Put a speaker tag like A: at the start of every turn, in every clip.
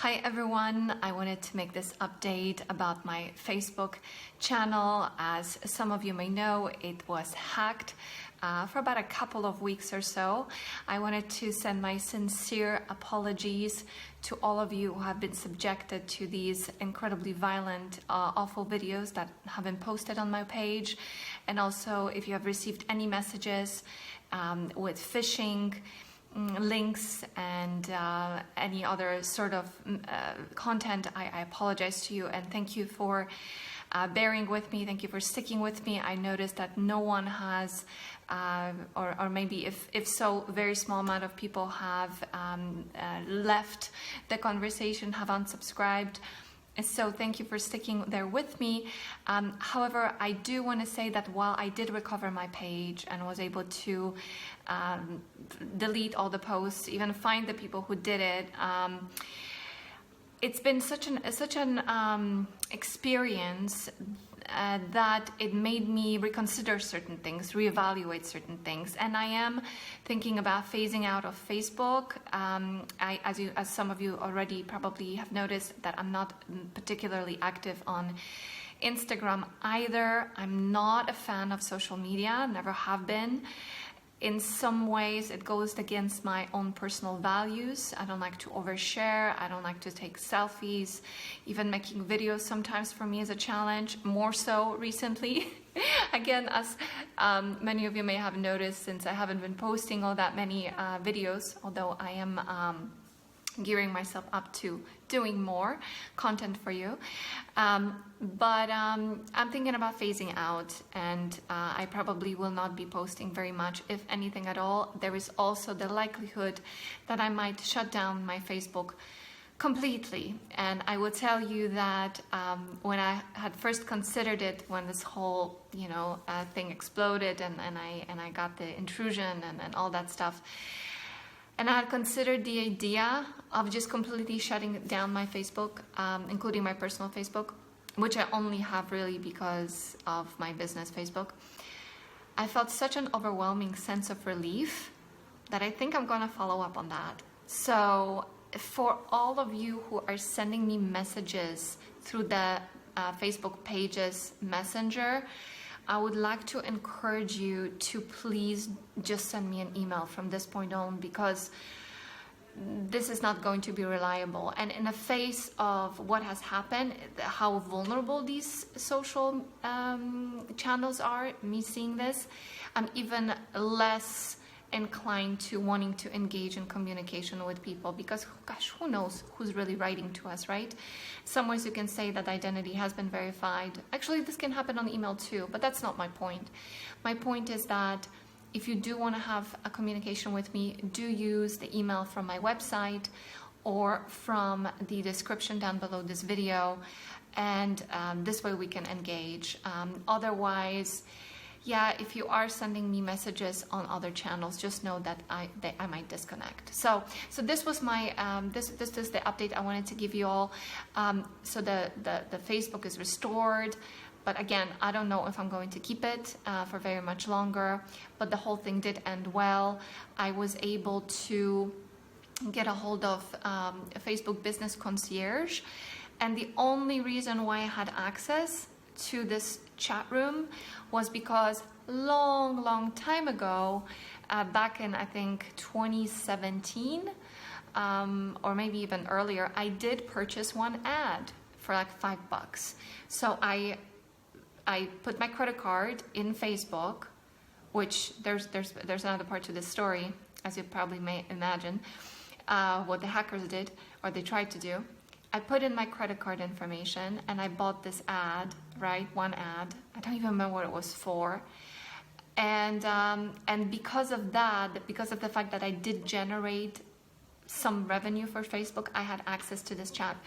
A: Hi everyone, I wanted to make this update about my Facebook channel. As some of you may know, it was hacked for about a couple of weeks or so. I wanted to send my sincere apologies to all of you who have been subjected to these incredibly violent, awful videos that have been posted on my page. And also if you have received any messages with phishing links and any other sort of content, I apologize to you and thank you for bearing with me. Thank you for sticking with me. I noticed that no one has, or maybe if so, a very small amount of people have left the conversation, have unsubscribed. So thank you for sticking there with me. However, I do want to say that while I did recover my page and was able to delete all the posts, even find the people who did it, it's been such an experience that it made me reconsider certain things, reevaluate certain things, and I am thinking about phasing out of Facebook. As some of you already probably have noticed, that I'm not particularly active on Instagram either. I'm not a fan of social media, never have been. In some ways, it goes against my own personal values. I don't like to overshare. I don't like to take selfies. Even making videos sometimes for me is a challenge, more so recently. Again, as many of you may have noticed, since I haven't been posting all that many videos, although I am gearing myself up to doing more content for you. But I'm thinking about phasing out, and I probably will not be posting very much, if anything at all. There is also the likelihood that I might shut down my Facebook completely. And I will tell you that when I had first considered it, when this whole thing exploded and I got the intrusion and all that stuff, and I had considered the idea of just completely shutting down my Facebook, including my personal Facebook, which I only have really because of my business Facebook. I felt such an overwhelming sense of relief that I think I'm going to follow up on that. So for all of you who are sending me messages through the Facebook pages Messenger, I would like to encourage you to please just send me an email from this point on, because this is not going to be reliable. And in the face of what has happened, how vulnerable these social channels are, me seeing this, I'm even less inclined to wanting to engage in communication with people, because gosh, who knows who's really writing to us, right? Some ways you can say that identity has been verified. Actually, this can happen on email too, but that's not my point. My point is that if you do want to have a communication with me, do use the email from my website or from the description down below this video, and this way we can engage. Otherwise, yeah, if you are sending me messages on other channels, just know that I might disconnect. So this was my this is the update I wanted to give you all. So the Facebook is restored, but again, I don't know if I'm going to keep it for very much longer. But the whole thing did end well. I was able to get a hold of a Facebook Business Concierge, and the only reason why I had access to this chat room was because long time ago, back in I think 2017, or maybe even earlier, I did purchase one ad for like $5. So I put my credit card in Facebook, which there's another part to this story, as you probably may imagine, what the hackers did, or they tried to do. I put in my credit card information and I bought this ad, right? One ad. I don't even remember what it was for. And because of that, because of the fact that I did generate some revenue for Facebook, I had access to this chat.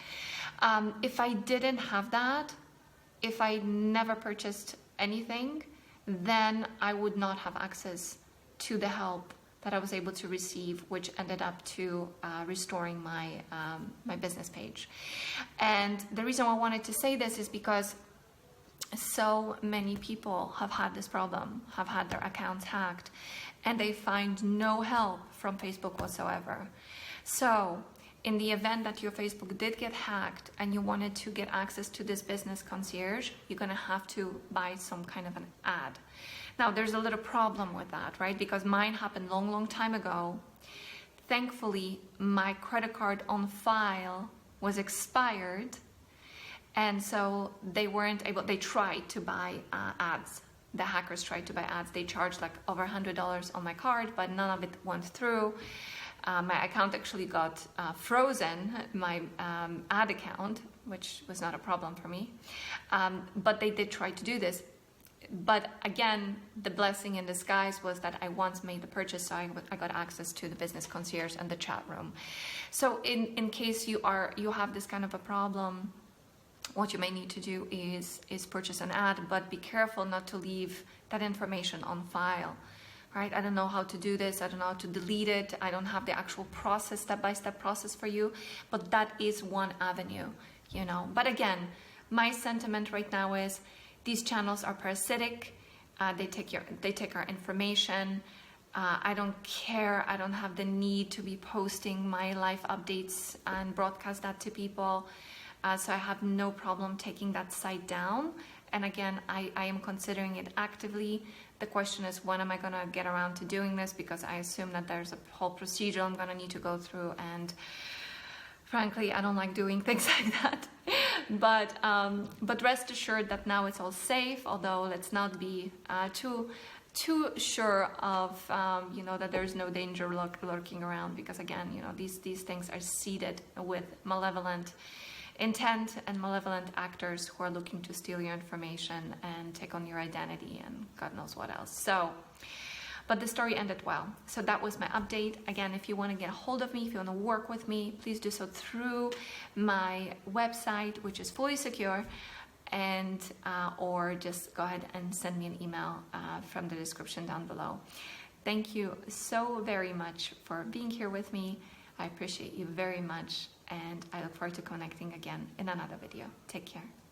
A: If I didn't have that, if I never purchased anything, then I would not have access to the help that I was able to receive, which ended up to restoring my my business page. And the reason why I wanted to say this is because so many people have had this problem, have had their accounts hacked, and they find no help from Facebook whatsoever. So in the event that your Facebook did get hacked and you wanted to get access to this business concierge, you're going to have to buy some kind of an ad. Now, there's a little problem with that, right? Because mine happened long time ago. Thankfully, my credit card on file was expired, and so they weren't able, they tried to buy ads. The hackers tried to buy ads. They charged like over $100 on my card, but none of it went through. My account actually got frozen, my ad account, which was not a problem for me. But they did try to do this. But again, the blessing in disguise was that I once made the purchase, so I got access to the business concierge and the chat room. So in case you have this kind of a problem, what you may need to do is purchase an ad, but be careful not to leave that information on file. Right? I don't know how to do this. I don't know how to delete it. I don't have the actual process, step-by-step process for you, but that is one avenue, you know. But again, my sentiment right now is these channels are parasitic. They take our information. I don't care. I don't have the need to be posting my life updates and broadcast that to people. So I have no problem taking that site down. And again, I am considering it actively. The question is, when am I going to get around to doing this? Because I assume that there's a whole procedure I'm going to need to go through. And frankly, I don't like doing things like that. But rest assured that now it's all safe, although let's not be too sure of, that there's no danger lurking around. Because again, these things are seeded with malevolent intent and malevolent actors who are looking to steal your information and take on your identity and God knows what else. So, but the story ended well. So that was my update. Again, if you want to get a hold of me, if you want to work with me, please do so through my website, which is fully secure, and or just go ahead and send me an email from the description down below. Thank you so very much for being here with me. I appreciate you very much, and I look forward to connecting again in another video. Take care.